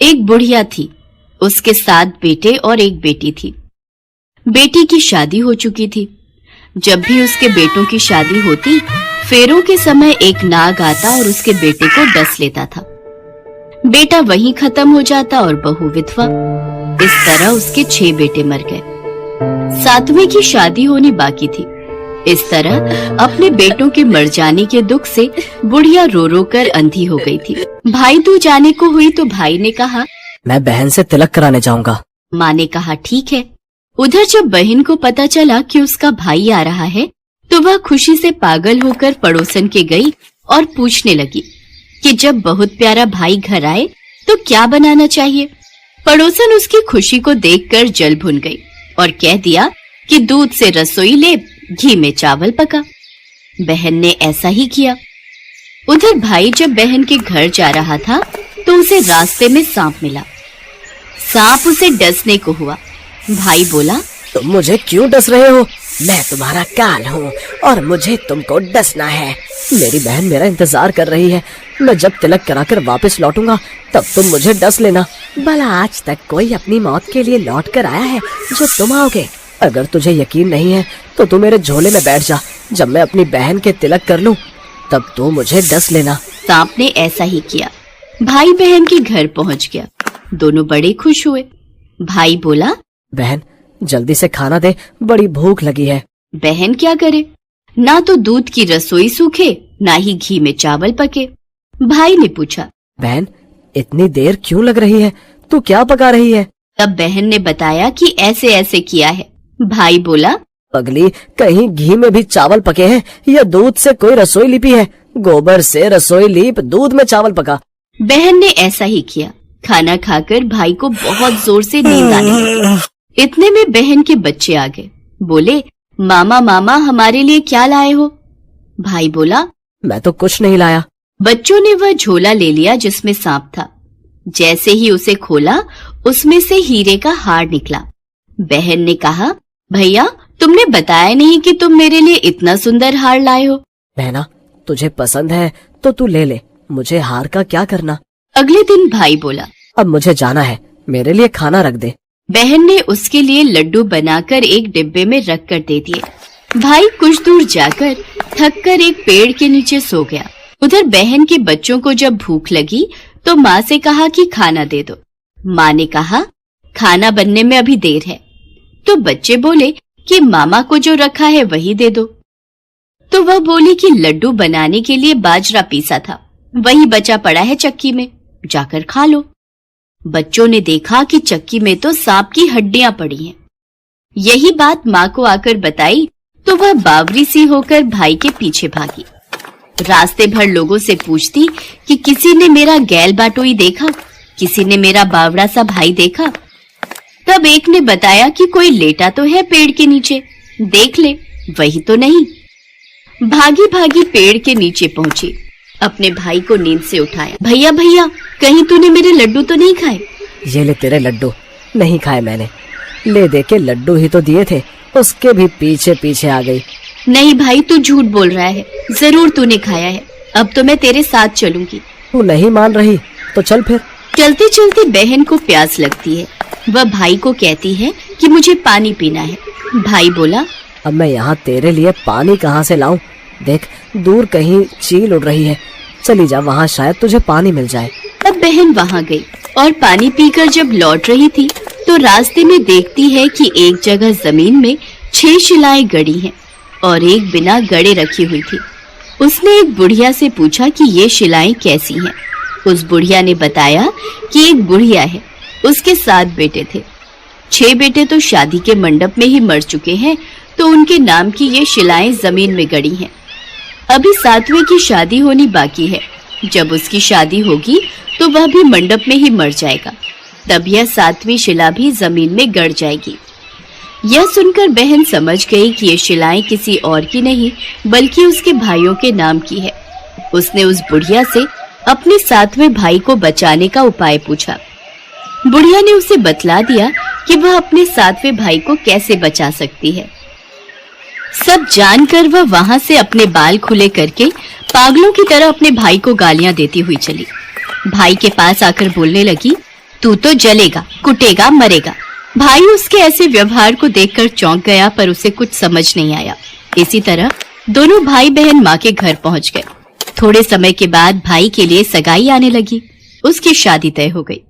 एक बुढ़िया थी, उसके 7 बेटे और एक बेटी थी। बेटी की शादी हो चुकी थी। जब भी उसके बेटों की शादी होती, फेरों के समय एक नाग आता और उसके बेटे को डस लेता था। बेटा वहीं खत्म हो जाता और बहू विधवा। इस तरह उसके 6 बेटे मर गए। 7वें की शादी होनी बाकी थी। इस तरह अपने बेटों के मर जाने के दुख से बुढ़िया रो रो कर अंधी हो गई थी। भाई दूज जाने को हुई तो भाई ने कहा, मैं बहन से तिलक कराने जाऊंगा। माँ ने कहा, ठीक है। उधर जब बहन को पता चला कि उसका भाई आ रहा है, तो वह खुशी से पागल होकर पड़ोसन के गई और पूछने लगी कि जब बहुत प्यारा भाई घर आए तो क्या बनाना चाहिए। पड़ोसन उसकी खुशी को देखकर जल भुन गई और कह दिया कि दूध से रसोई ले, घी में चावल पका। बहन ने ऐसा ही किया। उधर भाई जब बहन के घर जा रहा था तो उसे रास्ते में सांप मिला। सांप उसे डसने को हुआ। भाई बोला, तुम मुझे क्यों डस रहे हो? मैं तुम्हारा काल हूँ और मुझे तुमको डसना है। मेरी बहन मेरा इंतजार कर रही है। मैं जब तिलक कराकर वापस लौटूंगा तब तुम मुझे डस लेना। भला आज तक कोई अपनी मौत के लिए लौट कर आया है जो तुम आओगे? अगर तुझे यकीन नहीं है तो तू मेरे झोले में बैठ जा। जब मैं अपनी बहन के तिलक कर लूं तब तू मुझे डस लेना। सांप ने ऐसा ही किया। भाई बहन के घर पहुंच गया। दोनों बड़े खुश हुए। भाई बोला, बहन जल्दी से खाना दे, बड़ी भूख लगी है। बहन क्या करे, ना तो दूध की रसोई सूखे, ना ही घी में चावल पके। भाई ने पूछा, बहन इतनी देर क्यों लग रही है? तू क्या पका रही है? तब बहन ने बताया कि ऐसे ऐसे किया है। भाई बोला, पगली, कहीं घी में भी चावल पके हैं या दूध से कोई रसोई लिपी है? गोबर से रसोई लीप, दूध में चावल पका। बहन ने ऐसा ही किया। खाना खाकर भाई को बहुत जोर से नींद आने लगी। इतने में बहन के बच्चे आ गए। बोले, मामा मामा हमारे लिए क्या लाए हो? भाई बोला, मैं तो कुछ नहीं लाया। बच्चों ने वह झोला ले लिया जिसमें सांप था। जैसे ही उसे खोला, उसमें से हीरे का हार निकला। बहन ने कहा, भैया तुमने बताया नहीं कि तुम मेरे लिए इतना सुंदर हार लाए हो। बहना, तुझे पसंद है तो तू ले ले, मुझे हार का क्या करना। अगले दिन भाई बोला, अब मुझे जाना है, मेरे लिए खाना रख दे। बहन ने उसके लिए लड्डू बनाकर एक डिब्बे में रख कर दे दिए। भाई कुछ दूर जाकर थक कर एक पेड़ के नीचे सो गया। उधर बहन के बच्चों को जब भूख लगी तो माँ से कहा कि खाना दे दो। माँ ने कहा, खाना बनने में अभी देर है। तो बच्चे बोले कि मामा को जो रखा है वही दे दो। तो वह बोली कि लड्डू बनाने के लिए बाजरा पीसा था, वही बचा पड़ा है चक्की में, जाकर खा लो। बच्चों ने देखा कि चक्की में तो सांप की हड्डियां पड़ी हैं। यही बात माँ को आकर बताई तो वह बावरी सी होकर भाई के पीछे भागी। रास्ते भर लोगों से पूछती कि किसी ने मेरा गैल बाटोई देखा, किसी ने मेरा बावड़ा सा भाई देखा। तब एक ने बताया कि कोई लेटा तो है पेड़ के नीचे, देख ले, वही तो नहीं। भागी भागी पेड़ के नीचे पहुंची, अपने भाई को नींद से उठाया। भैया भैया, कहीं तूने मेरे लड्डू तो नहीं खाए? ये ले तेरे लड्डू। नहीं खाए मैंने। ले दे के लड्डू ही तो दिए थे, उसके भी पीछे पीछे आ गई। नहीं भाई, तू झूठ बोल रहा है, जरूर तूने खाया है। अब तो मैं तेरे साथ चलूंगी। तू नहीं मान रही तो चल फिर। चलते चलते बहन को प्यास लगती है। वह भाई को कहती है कि मुझे पानी पीना है। भाई बोला, अब मैं यहाँ तेरे लिए पानी कहाँ से लाऊं? देख, दूर कहीं चील उड़ रही है, चली जा, वहाँ शायद तुझे पानी मिल जाए। तब बहन वहाँ गई और पानी पीकर जब लौट रही थी तो रास्ते में देखती है कि एक जगह जमीन में 6 शिलाएं गड़ी हैं और एक बिना गड़े रखी हुई थी। उसने एक बुढ़िया से पूछा कि ये शिलाएं कैसी हैं। उस बुढ़िया ने बताया कि एक बुढ़िया है, उसके 7 बेटे थे। 6 बेटे तो शादी के मंडप में ही मर चुके हैं, तो उनके नाम की ये शिलाएं जमीन में गड़ी हैं। अभी 7वें की शादी होनी बाकी है। जब उसकी शादी होगी तो वह भी मंडप में ही मर जाएगा, तब यह 7वीं शिला भी जमीन में गड़ जाएगी। यह सुनकर बहन समझ गई कि ये शिलाएं किसी और की नहीं बल्कि उसके भाइयों के नाम की है। उसने उस बुढ़िया से अपने 7वें भाई को बचाने का उपाय पूछा। बुढ़िया ने उसे बतला दिया कि वह अपने 7वें भाई को कैसे बचा सकती है। सब जानकर वह वहां से अपने बाल खुले करके पागलों की तरह अपने भाई को गालियां देती हुई चली। भाई के पास आकर बोलने लगी, तू तो जलेगा, कुटेगा, मरेगा। भाई उसके ऐसे व्यवहार को देखकर चौंक गया, पर उसे कुछ समझ नहीं आया। इसी तरह दोनों भाई बहन माँ के घर पहुंच गए। थोड़े समय के बाद भाई के लिए सगाई आने लगी। उसकी शादी तय हो गई।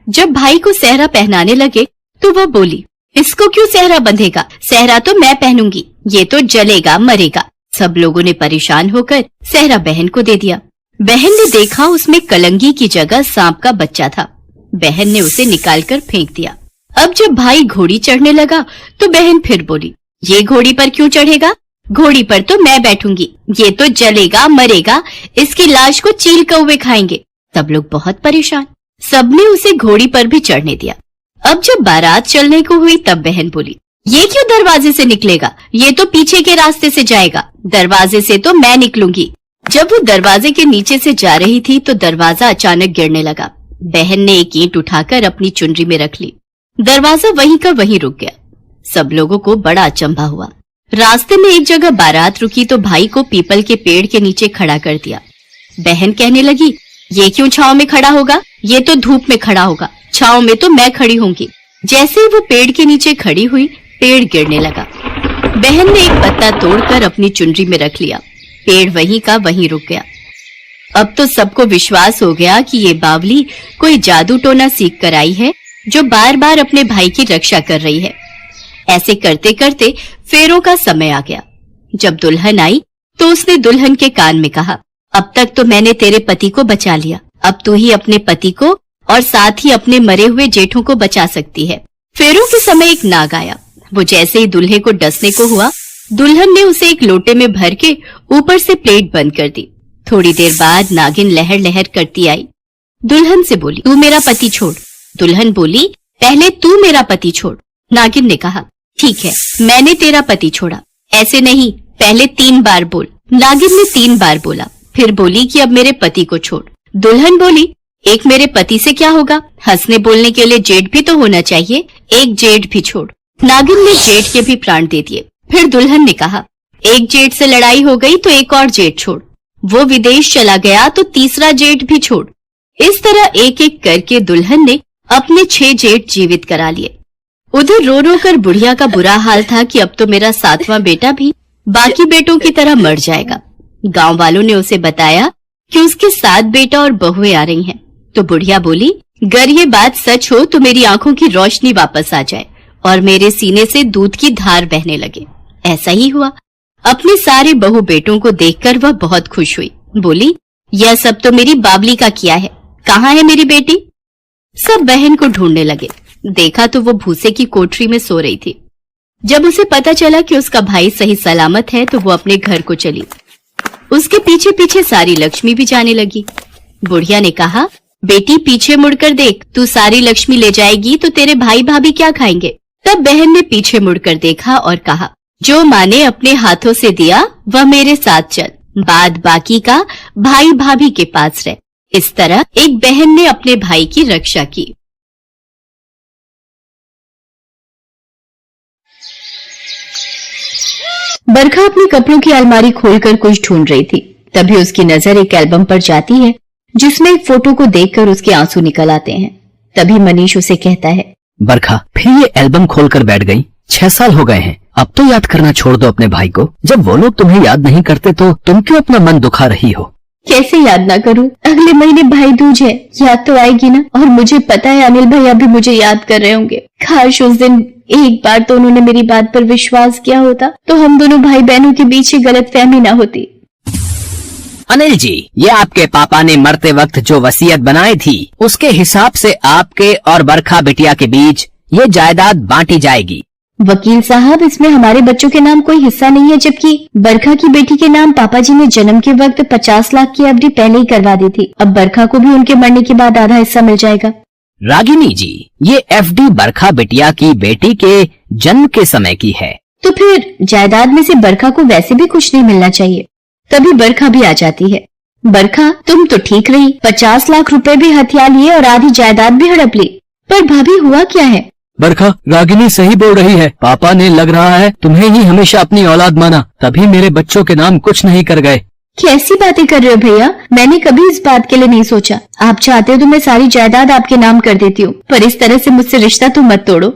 जब भाई को सेहरा पहनाने लगे तो वह बोली, इसको क्यों सेहरा बंधेगा? सेहरा तो मैं पहनूंगी, ये तो जलेगा, मरेगा। सब लोगों ने परेशान होकर सेहरा बहन को दे दिया। बहन ने देखा उसमें कलंगी की जगह सांप का बच्चा था। बहन ने उसे निकालकर फेंक दिया। अब जब भाई घोड़ी चढ़ने लगा तो बहन फिर बोली, ये घोड़ी पर क्यों चढ़ेगा? घोड़ी पर तो मैं बैठूंगी, ये तो जलेगा, मरेगा, इसकी लाश को चील कौवे खाएंगे। सब लोग बहुत परेशान। सबने उसे घोड़ी पर भी चढ़ने दिया। अब जब बारात चलने को हुई तब बहन बोली, ये क्यों दरवाजे से निकलेगा? ये तो पीछे के रास्ते से जाएगा, दरवाजे से तो मैं निकलूंगी। जब वो दरवाजे के नीचे से जा रही थी तो दरवाजा अचानक गिरने लगा। बहन ने एक ईंट उठाकर अपनी चुनरी में रख ली। दरवाजा वहीं का वहीं रुक गया। सब लोगों को बड़ा अचंभा हुआ। रास्ते में एक जगह बारात रुकी तो भाई को पीपल के पेड़ के नीचे खड़ा कर दिया। बहन कहने लगी, ये क्यों छांव में खड़ा होगा? ये तो धूप में खड़ा होगा, छांव में तो मैं खड़ी होंगी। जैसे ही वो पेड़ के नीचे खड़ी हुई, पेड़ गिरने लगा। बहन ने एक पत्ता तोड़कर अपनी चुनरी में रख लिया। पेड़ वहीं का वहीं रुक गया। अब तो सबको विश्वास हो गया कि ये बावली कोई जादू टोना सीख कर आई है, जो बार बार अपने भाई की रक्षा कर रही है। ऐसे करते करते फेरों का समय आ गया। जब दुल्हन आई तो उसने दुल्हन के कान में कहा, अब तक तो मैंने तेरे पति को बचा लिया, अब तू ही अपने पति को और साथ ही अपने मरे हुए जेठों को बचा सकती है। फेरों के समय एक नाग आया। वो जैसे ही दूल्हे को डसने को हुआ, दुल्हन ने उसे एक लोटे में भर के ऊपर से प्लेट बंद कर दी। थोड़ी देर बाद नागिन लहर लहर करती आई। दुल्हन से बोली, तू मेरा पति छोड़। दुल्हन बोली, पहले तू मेरा पति छोड़। नागिन ने कहा, ठीक है, मैंने तेरा पति छोड़ा। ऐसे नहीं, पहले 3 बार बोल। नागिन ने 3 बार बोला, फिर बोली कि अब मेरे पति को छोड़। दुल्हन बोली, एक मेरे पति से क्या होगा? हंसने बोलने के लिए जेठ भी तो होना चाहिए, एक जेठ भी छोड़। नागिन ने जेठ के भी प्राण दे दिए। फिर दुल्हन ने कहा, एक जेठ से लड़ाई हो गई तो एक और जेठ छोड़। वो विदेश चला गया तो तीसरा जेठ भी छोड़। इस तरह एक एक करके दुल्हन ने अपने 6 जेठ जीवित करा लिए। उधर रो रो कर बुढ़िया का बुरा हाल था कि अब तो मेरा 7वां बेटा भी बाकी बेटों की तरह मर जाएगा। गांव वालों ने उसे बताया कि उसके 7 बेटा और बहुएं आ रही हैं। तो बुढ़िया बोली, अगर ये बात सच हो तो मेरी आंखों की रोशनी वापस आ जाए और मेरे सीने से दूध की धार बहने लगे। ऐसा ही हुआ। अपने सारे बहू बेटों को देखकर वह बहुत खुश हुई। बोली, यह सब तो मेरी बाबली का किया है, कहाँ है मेरी बेटी? सब बहन को ढूंढने लगे। देखा तो वो भूसे की कोठरी में सो रही थी। जब उसे पता चला कि उसका भाई सही सलामत है तो वो अपने घर को चली। उसके पीछे पीछे सारी लक्ष्मी भी जाने लगी। बुढ़िया ने कहा, बेटी पीछे मुड़कर देख, तू सारी लक्ष्मी ले जाएगी तो तेरे भाई भाभी क्या खाएंगे? तब बहन ने पीछे मुड़कर देखा और कहा, जो माँ ने अपने हाथों से दिया वह मेरे साथ चल, बाद बाकी का भाई भाभी के पास रह। इस तरह एक बहन ने अपने भाई की रक्षा की। बरखा अपने कपड़ों की अलमारी खोलकर कुछ ढूंढ रही थी। तभी उसकी नजर एक एल्बम पर जाती है जिसमें एक फोटो को देखकर उसके आंसू निकल आते हैं। तभी मनीष उसे कहता है, बरखा फिर ये एल्बम खोलकर बैठ गई। 6 साल हो गए हैं, अब तो याद करना छोड़ दो अपने भाई को। जब वो लोग तुम्हें याद नहीं करते तो तुम क्यों अपना मन दुखा रही हो? कैसे याद ना करूं? अगले महीने भाई दूज है, याद तो आएगी ना। और मुझे पता है अनिल भैया भी मुझे याद कर रहे होंगे। काश उस दिन एक बार तो उन्होंने मेरी बात पर विश्वास किया होता तो हम दोनों भाई बहनों के बीच गलतफहमी ना होती। अनिल जी, ये आपके पापा ने मरते वक्त जो वसीयत बनाई थी उसके हिसाब से आपके और बरखा बिटिया के बीच ये जायदाद बांटी जाएगी। वकील साहब, इसमें हमारे बच्चों के नाम कोई हिस्सा नहीं है, जबकि बरखा की बेटी के नाम पापा जी ने जन्म के वक्त 50 लाख की एफडी पहले ही करवा दी थी। अब बरखा को भी उनके मरने के बाद आधा हिस्सा मिल जाएगा। रागिनी जी, ये एफडी बरखा बिटिया की बेटी के जन्म के समय की है। तो फिर जायदाद में से बरखा को वैसे भी कुछ नहीं मिलना चाहिए। तभी बरखा भी आ जाती है। बरखा, तुम तो ठीक रही, 50 लाख रुपए भी हथिया लिए और आधी जायदाद भी हड़प ली। पर भाभी हुआ क्या है? बरखा, रागिनी सही बोल रही है। पापा ने लग रहा है तुम्हें ही हमेशा अपनी औलाद माना, तभी मेरे बच्चों के नाम कुछ नहीं कर गए। कैसी बातें कर रहे हो भैया? मैंने कभी इस बात के लिए नहीं सोचा। आप चाहते हो तो मैं सारी जायदाद आपके नाम कर देती हूँ, पर इस तरह से मुझसे रिश्ता तो मत तोड़ो।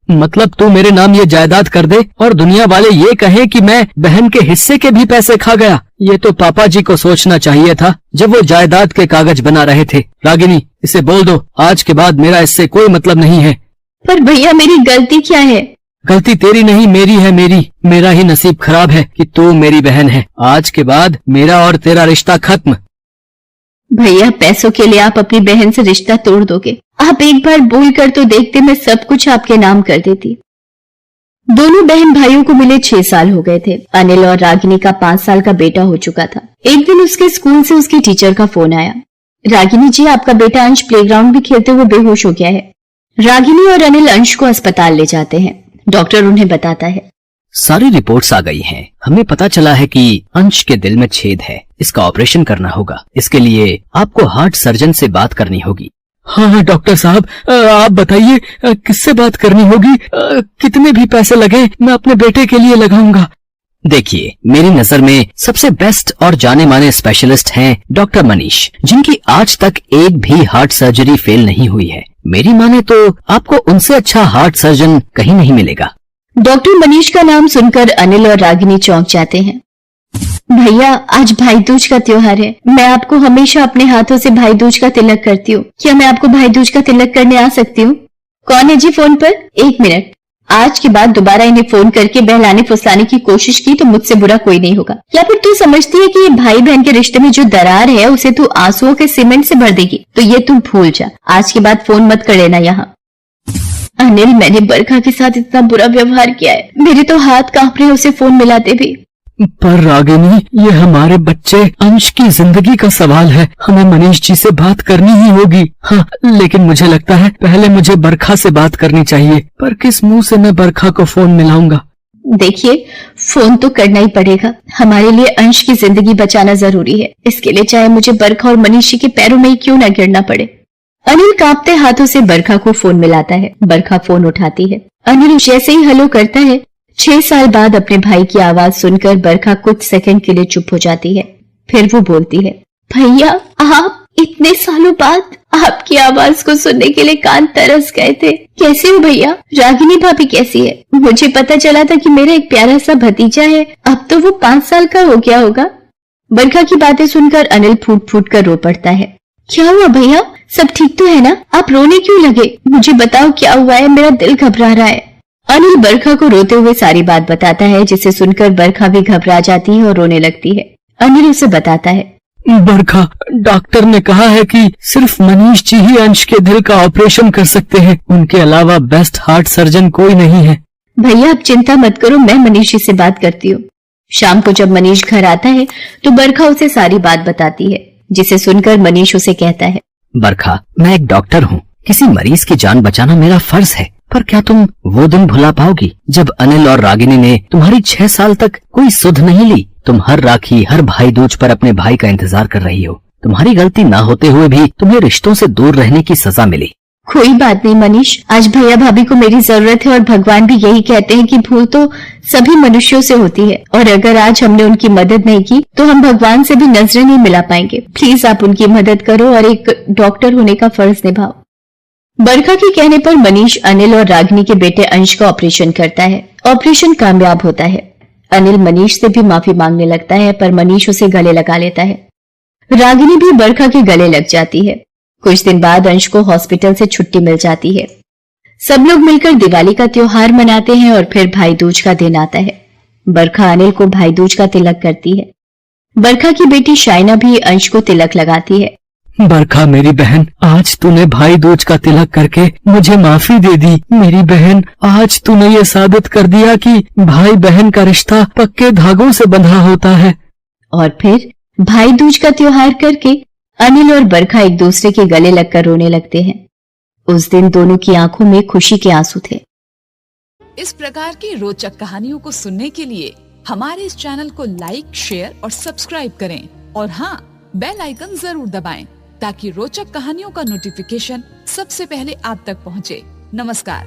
मतलब तू मेरे नाम ये जायदाद कर दे और दुनिया वाले ये कहे कि मैं बहन के हिस्से के भी पैसे खा गया। ये तो पापा जी को सोचना चाहिए था जब वो जायदाद के कागज बना रहे थे। रागिनी, इसे बोल दो आज के बाद मेरा इससे कोई मतलब नहीं है। पर भैया मेरी गलती क्या है? गलती तेरी नहीं मेरी है। मेरा ही नसीब खराब है कि तू मेरी बहन है। आज के बाद मेरा और तेरा रिश्ता खत्म। भैया पैसों के लिए आप अपनी बहन से रिश्ता तोड़ दोगे? आप एक बार बोल कर तो देखते, मैं सब कुछ आपके नाम कर देती। दोनों बहन भाइयों को मिले 6 साल हो गए थे। अनिल और रागिनी का 5 साल का बेटा हो चुका था। एक दिन उसके स्कूल से उसकी टीचर का फोन आया। रागिनी जी, आपका बेटा अंश प्लेग्राउंड में खेलते हुए बेहोश हो गया है। रागिनी और अनिल अंश को अस्पताल ले जाते हैं। डॉक्टर उन्हें बताता है, सारी रिपोर्ट्स आ गई हैं। हमें पता चला है कि अंश के दिल में छेद है। इसका ऑपरेशन करना होगा। इसके लिए आपको हार्ट सर्जन से बात करनी होगी। हाँ डॉक्टर साहब, आप बताइए किससे बात करनी होगी? कितने भी पैसे लगे मैं अपने बेटे के लिए लगाऊंगा। देखिए, मेरी नजर में सबसे बेस्ट और जाने माने स्पेशलिस्ट हैं डॉक्टर मनीष, जिनकी आज तक एक भी हार्ट सर्जरी फेल नहीं हुई है। मेरी माने तो आपको उनसे अच्छा हार्ट सर्जन कहीं नहीं मिलेगा। डॉक्टर मनीष का नाम सुनकर अनिल और रागिनी चौंक जाते हैं। भैया, आज भाई दूज का त्योहार है। मैं आपको हमेशा अपने हाथों से भाई दूज का तिलक करती हूँ। क्या मैं आपको भाई दूज का तिलक करने आ सकती हूँ? कौन है जी फोन पर? 1 मिनट। आज के बाद दोबारा इन्हें फोन करके बहलाने फुसलाने की कोशिश की तो मुझसे बुरा कोई नहीं होगा। या फिर तू समझती है कि ये भाई बहन के रिश्ते में जो दरार है उसे तू आंसुओं के सीमेंट से भर देगी? तो ये तू भूल जा। आज के बाद फोन मत कर लेना यहाँ। अनिल, मैंने बरखा के साथ इतना बुरा व्यवहार किया है। मेरे तो हाथ कांप रहे उसे फोन मिलाते भी। पर रागिनी, ये हमारे बच्चे अंश की जिंदगी का सवाल है। हमें मनीष जी से बात करनी ही होगी। हाँ, लेकिन मुझे लगता है पहले मुझे बरखा से बात करनी चाहिए। पर किस मुंह से मैं बरखा को फोन मिलाऊंगा? देखिए, फोन तो करना ही पड़ेगा। हमारे लिए अंश की जिंदगी बचाना जरूरी है। इसके लिए चाहे मुझे बरखा और मनीष जी के पैरों में ही क्यों न गिरना पड़े। अनिल कांपते हाथों से बरखा को फोन मिलाता है। बरखा फोन उठाती है। अनिल जैसे ही हेलो करता है, 6 साल बाद अपने भाई की आवाज सुनकर बरखा कुछ सेकंड के लिए चुप हो जाती है। फिर वो बोलती है, भैया, आप इतने सालों बाद आपकी आवाज को सुनने के लिए कान तरस गए थे। कैसे हो भैया? रागिनी भाभी कैसी है? मुझे पता चला था कि मेरा एक प्यारा सा भतीजा है। अब तो वो 5 साल का हो गया होगा। बरखा की बातें सुनकर अनिल फूट फूट कर रो पड़ता है। क्या हुआ भैया? सब ठीक तो है ना? आप रोने क्यों लगे? मुझे बताओ क्या हुआ है, मेरा दिल घबरा रहा है। अनिल बरखा को रोते हुए सारी बात बताता है, जिसे सुनकर बरखा भी घबरा जाती है और रोने लगती है। अनिल उसे बताता है, बरखा, डॉक्टर ने कहा है कि सिर्फ मनीष जी ही अंश के दिल का ऑपरेशन कर सकते हैं। उनके अलावा बेस्ट हार्ट सर्जन कोई नहीं है। भैया आप चिंता मत करो, मैं मनीष जी से बात करती हूँ। शाम को जब मनीष घर आता है तो बरखा उसे सारी बात बताती है, जिसे सुनकर मनीष उसे कहता है, बरखा, मैं एक डॉक्टर हूँ। किसी मरीज की जान बचाना मेरा फर्ज है। पर क्या तुम वो दिन भुला पाओगी जब अनिल और रागिनी ने तुम्हारी 6 साल तक कोई सुध नहीं ली? तुम हर राखी, हर भाई दूज पर अपने भाई का इंतजार कर रही हो। तुम्हारी गलती ना होते हुए भी तुम्हें रिश्तों से दूर रहने की सजा मिली। कोई बात नहीं मनीष, आज भैया भाभी को मेरी जरूरत है और भगवान भी यही कहते हैं कि भूल तो सभी मनुष्यों से होती है, और अगर आज हमने उनकी मदद नहीं की तो हम भगवान से भी नजरें नहीं मिला पाएंगे। प्लीज आप उनकी मदद करो और एक डॉक्टर होने का फर्ज निभाओ। बरखा के कहने पर मनीष अनिल और रागिनी के बेटे अंश का ऑपरेशन करता है। ऑपरेशन कामयाब होता है। अनिल मनीष से भी माफी मांगने लगता है, पर मनीष उसे गले लगा लेता है। रागिनी भी बरखा के गले लग जाती है। कुछ दिन बाद अंश को हॉस्पिटल से छुट्टी मिल जाती है। सब लोग मिलकर दिवाली का त्योहार मनाते हैं और फिर भाई दूज का दिन आता है। बरखा अनिल को भाई दूज का तिलक करती है। बरखा की बेटी शाइना भी अंश को तिलक लगाती है। बरखा मेरी बहन, आज तूने भाई दूज का तिलक करके मुझे माफी दे दी। मेरी बहन, आज तूने ये साबित कर दिया कि भाई बहन का रिश्ता पक्के धागों से बंधा होता है। और फिर भाई दूज का त्योहार करके अनिल और बरखा एक दूसरे के गले लगकर रोने लगते हैं। उस दिन दोनों की आंखों में खुशी के आंसू थे। इस प्रकार की रोचक कहानियों को सुनने के लिए हमारे इस चैनल को लाइक, शेयर और सब्सक्राइब करें और हाँ, बेल आइकन जरूर दबाएं ताकि रोचक कहानियों का नोटिफिकेशन सबसे पहले आप तक पहुंचे। नमस्कार।